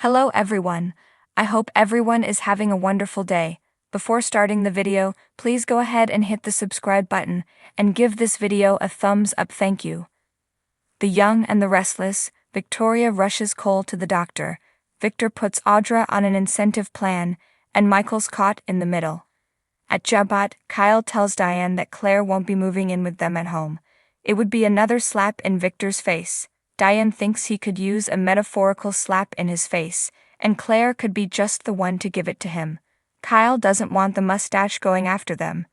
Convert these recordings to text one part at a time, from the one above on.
Hello everyone. I hope everyone is having a wonderful day. Before starting the video, please go ahead and hit the subscribe button and give this video a thumbs up. Thank you. The Young and the Restless. Victoria rushes Cole to the doctor. Victor puts Audra on an incentive plan, and Michael's caught in the middle. At Jabat, Kyle tells Diane that Claire won't be moving in with them at home. It would be another slap in Victor's face. Diane thinks he could use a metaphorical slap in his face, and Claire could be just the one to give it to him. Kyle doesn't want the mustache going after them.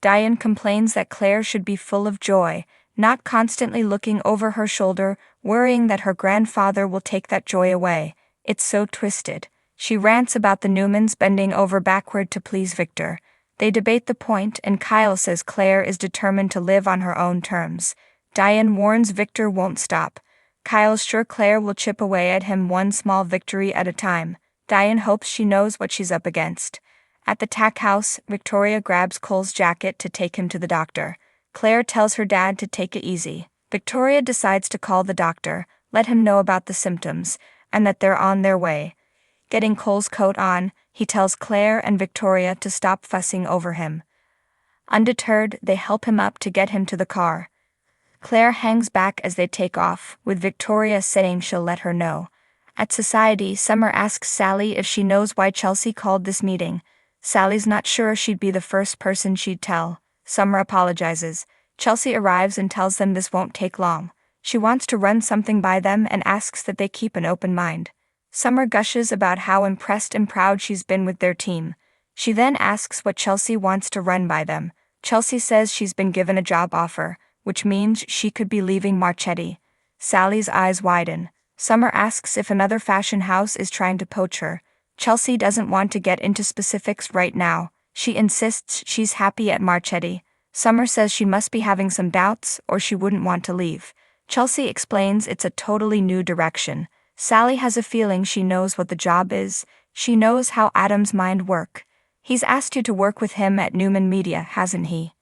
Diane complains that Claire should be full of joy, not constantly looking over her shoulder, worrying that her grandfather will take that joy away. It's so twisted. She rants about the Newmans bending over backward to please Victor. They debate the point, and Kyle says Claire is determined to live on her own terms. Diane warns Victor won't stop. Kyle's sure Claire will chip away at him one small victory at a time. Diane hopes she knows what she's up against. At the tack house, Victoria grabs Cole's jacket to take him to the doctor. Claire tells her dad to take it easy. Victoria decides to call the doctor, let him know about the symptoms, and that they're on their way. Getting Cole's coat on, he tells Claire and Victoria to stop fussing over him. Undeterred, they help him up to get him to the car. Claire hangs back as they take off, with Victoria saying she'll let her know. At Society, Summer asks Sally if she knows why Chelsea called this meeting. Sally's not sure she'd be the first person she'd tell. Summer apologizes. Chelsea arrives and tells them this won't take long. She wants to run something by them and asks that they keep an open mind. Summer gushes about how impressed and proud she's been with their team. She then asks what Chelsea wants to run by them. Chelsea says she's been given a job offer, which means she could be leaving Marchetti. Sally's eyes widen. Summer asks if another fashion house is trying to poach her. Chelsea doesn't want to get into specifics right now. She insists she's happy at Marchetti. Summer says she must be having some doubts or she wouldn't want to leave. Chelsea explains it's a totally new direction. Sally has a feeling she knows what the job is. She knows how Adam's mind works. He's asked you to work with him at Newman Media, hasn't he?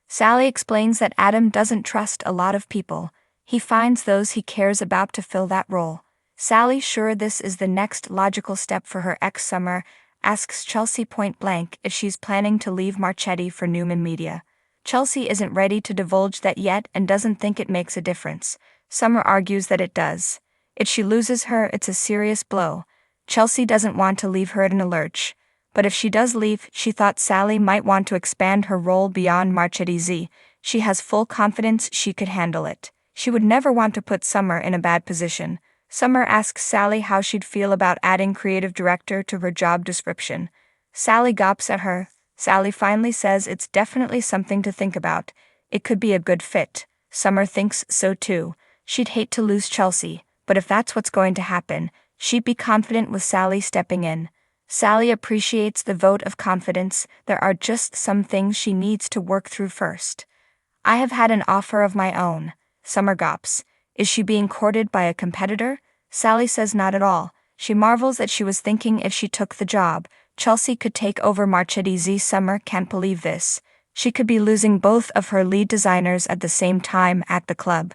Sally explains that Adam doesn't trust a lot of people. He finds those he cares about to fill that role. Sally's sure this is the next logical step for her ex. Summer asks Chelsea point blank if she's planning to leave Marchetti for Newman Media. Chelsea isn't ready to divulge that yet and doesn't think it makes a difference. Summer argues that it does. If she loses her, it's a serious blow. Chelsea doesn't want to leave her in a lurch. But if she does leave, she thought Sally might want to expand her role beyond Marchetti Z. She has full confidence she could handle it. She would never want to put Summer in a bad position. Summer asks Sally how she'd feel about adding creative director to her job description. Sally gawps at her. Sally finally says it's definitely something to think about. It could be a good fit. Summer thinks so too. She'd hate to lose Chelsea, but if that's what's going to happen, she'd be confident with Sally stepping in. Sally appreciates the vote of confidence. There are just some things she needs to work through first. I have had an offer of my own. Summer gawps. Is she being courted by a competitor? Sally says not at all. She marvels that she was thinking if she took the job, Chelsea could take over Marchetti Z. Summer can't believe this. She could be losing both of her lead designers at the same time at the club.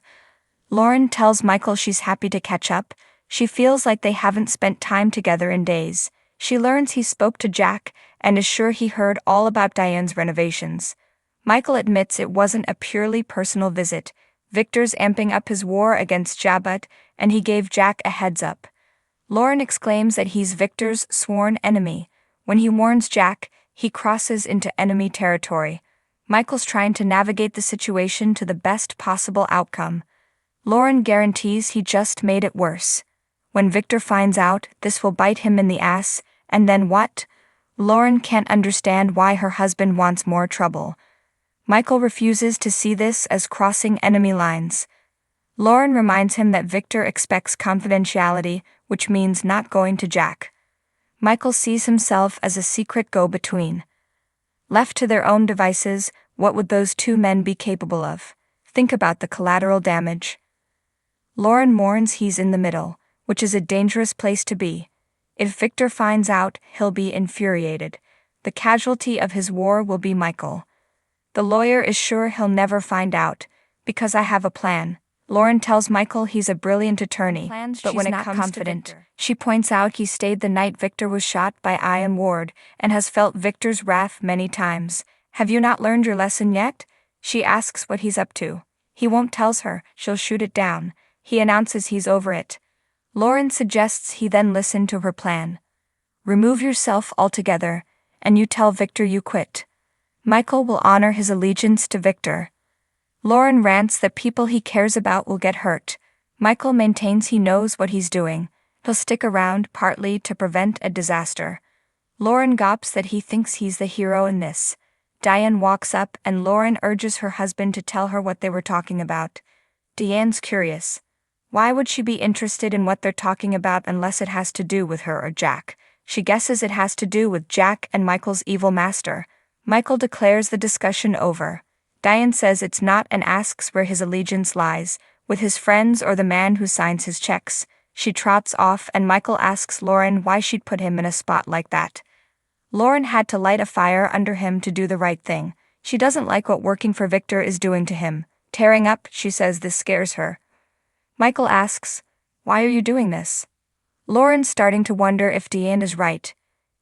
Lauren tells Michael she's happy to catch up. She feels like they haven't spent time together in days. She learns he spoke to Jack and is sure he heard all about Diane's renovations. Michael admits it wasn't a purely personal visit. Victor's amping up his war against Jabat, and he gave Jack a heads up. Lauren exclaims that he's Victor's sworn enemy. When he warns Jack, he crosses into enemy territory. Michael's trying to navigate the situation to the best possible outcome. Lauren guarantees he just made it worse. When Victor finds out, this will bite him in the ass, and then what? Lauren can't understand why her husband wants more trouble. Michael refuses to see this as crossing enemy lines. Lauren reminds him that Victor expects confidentiality, which means not going to Jack. Michael sees himself as a secret go-between. Left to their own devices, what would those two men be capable of? Think about the collateral damage. Lauren mourns he's in the middle, which is a dangerous place to be. If Victor finds out, he'll be infuriated. The casualty of his war will be Michael. The lawyer is sure he'll never find out, because I have a plan. Lauren tells Michael he's a brilliant attorney, but when it comes to Victor, she points out he stayed the night Victor was shot by Ian Ward and has felt Victor's wrath many times. Have you not learned your lesson yet? She asks what he's up to. He won't tell her, she'll shoot it down. He announces he's over it. Lauren suggests he then listen to her plan. Remove yourself altogether, and you tell Victor you quit. Michael will honor his allegiance to Victor. Lauren rants that people he cares about will get hurt. Michael maintains he knows what he's doing. He'll stick around partly to prevent a disaster. Lauren gawps that he thinks he's the hero in this. Diane walks up and Lauren urges her husband to tell her what they were talking about. Diane's curious. Why would she be interested in what they're talking about unless it has to do with her or Jack? She guesses it has to do with Jack and Michael's evil master. Michael declares the discussion over. Diane says it's not and asks where his allegiance lies, with his friends or the man who signs his checks. She trots off and Michael asks Lauren why she'd put him in a spot like that. Lauren had to light a fire under him to do the right thing. She doesn't like what working for Victor is doing to him. Tearing up, she says this scares her. Michael asks, why are you doing this? Lauren's starting to wonder if Diane is right.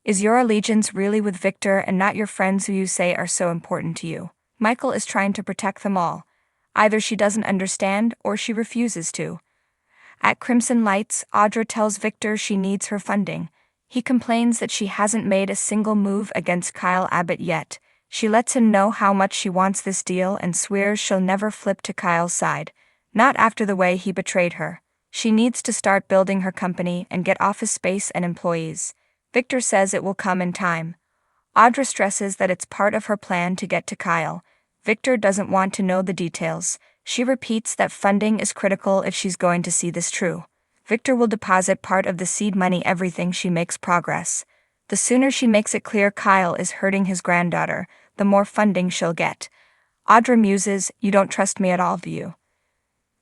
Is your allegiance really with Victor and not your friends who you say are so important to you? Michael is trying to protect them all. Either she doesn't understand or she refuses to. At Crimson Lights, Audra tells Victor she needs her funding. He complains that she hasn't made a single move against Kyle Abbott yet. She lets him know how much she wants this deal and swears she'll never flip to Kyle's side. Not after the way he betrayed her. She needs to start building her company and get office space and employees. Victor says it will come in time. Audra stresses that it's part of her plan to get to Kyle. Victor doesn't want to know the details. She repeats that funding is critical if she's going to see this true. Victor will deposit part of the seed money everything she makes progress. The sooner she makes it clear Kyle is hurting his granddaughter, the more funding she'll get. Audra muses, you don't trust me at all, do you?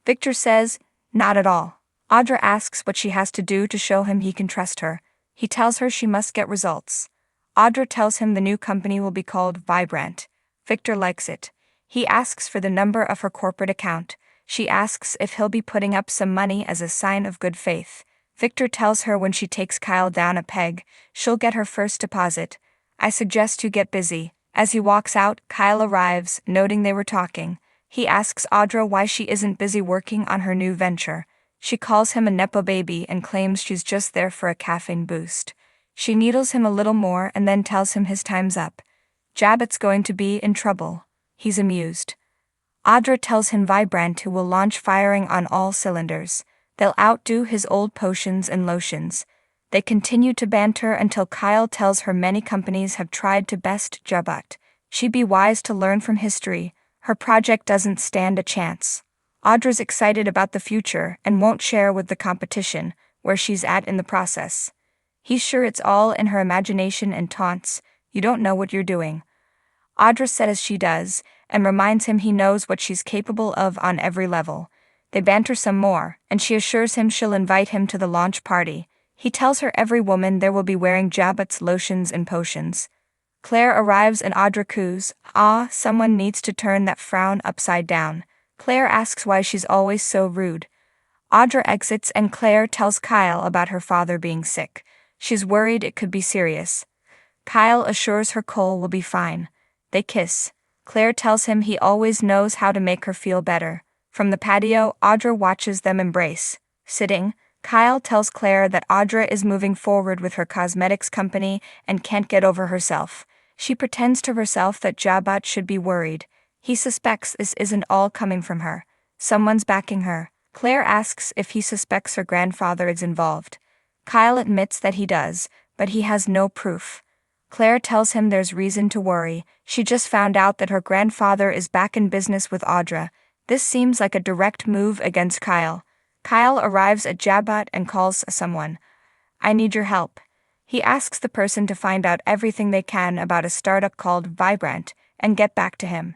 Victor says, not at all. Audra asks what she has to do to show him he can trust her. He tells her she must get results. Audra tells him the new company will be called Vibrant. Victor likes it. He asks for the number of her corporate account. She asks if he'll be putting up some money as a sign of good faith. Victor tells her when she takes Kyle down a peg, she'll get her first deposit. I suggest you get busy. As he walks out, Kyle arrives, noting they were talking. He asks Audra why she isn't busy working on her new venture. She calls him a nepo baby and claims she's just there for a caffeine boost. She needles him a little more and then tells him his time's up. Jabbett's going to be in trouble. He's amused. Audra tells him Vibrant who will launch firing on all cylinders. They'll outdo his old potions and lotions. They continue to banter until Kyle tells her many companies have tried to best Jabbett. She'd be wise to learn from history. Her project doesn't stand a chance. Audra's excited about the future and won't share with the competition, where she's at in the process. He's sure it's all in her imagination and taunts, you don't know what you're doing. Audra says she does, and reminds him he knows what she's capable of on every level. They banter some more, and she assures him she'll invite him to the launch party. He tells her every woman there will be wearing Jabbett's lotions and potions. Claire arrives and Audra coos, someone needs to turn that frown upside down. Claire asks why she's always so rude. Audra exits and Claire tells Kyle about her father being sick. She's worried it could be serious. Kyle assures her Cole will be fine. They kiss. Claire tells him he always knows how to make her feel better. From the patio, Audra watches them embrace. Sitting, Kyle tells Claire that Audra is moving forward with her cosmetics company and can't get over herself. She pretends to herself that Jabbett should be worried. He suspects this isn't all coming from her. Someone's backing her. Claire asks if he suspects her grandfather is involved. Kyle admits that he does, but he has no proof. Claire tells him there's reason to worry. She just found out that her grandfather is back in business with Audra. This seems like a direct move against Kyle. Kyle arrives at Jabbett and calls someone. I need your help. He asks the person to find out everything they can about a startup called Vibrant and get back to him.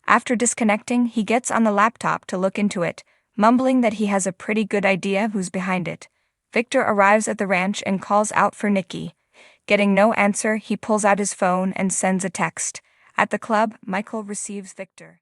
After disconnecting, he gets on the laptop to look into it, mumbling that he has a pretty good idea who's behind it. Victor arrives at the ranch and calls out for Nikki. Getting no answer, he pulls out his phone and sends a text. At the club, Michael receives Victor.